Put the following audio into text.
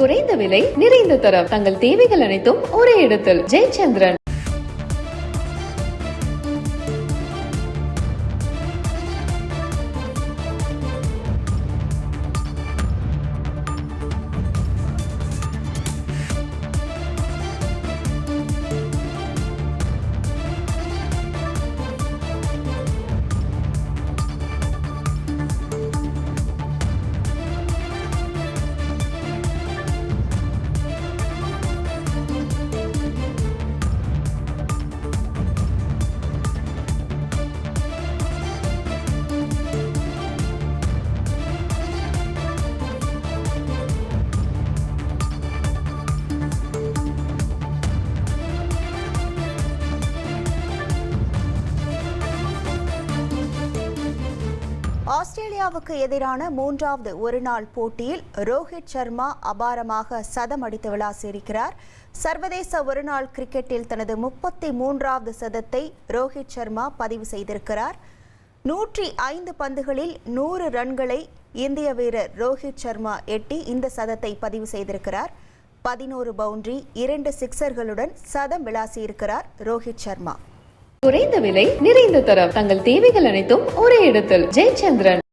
குறைந்த விலை நிறைந்த தரம் தங்கள் தேவைகள் அனைத்தும் ஒரே இடத்தில் ஜெயச்சந்திரன். ஆஸ்திரேலியாவுக்கு எதிரான மூன்றாவது ஒருநாள் போட்டியில் ரோஹித் சர்மா அபாரமாக சதம் அடித்து விளாசியிருக்கிறார். சர்வதேச ஒருநாள் கிரிக்கெட்டில் தனது 33வது சதத்தை ரோஹித் சர்மா பதிவு செய்திருக்கிறார். 105 பந்துகளில் 100 ரன்களை இந்திய வீரர் ரோஹித் சர்மா எட்டி இந்த சதத்தை பதிவு செய்திருக்கிறார். 11 பவுண்டரி 2 சிக்சர்களுடன் சதம் விளாசியிருக்கிறார் ரோஹித் சர்மா. குறைந்த விலை நிறைந்த தரம் தங்கள் தேவைகள் அனைத்தும் ஒரே இடத்தில் ஜெயச்சந்திரன்.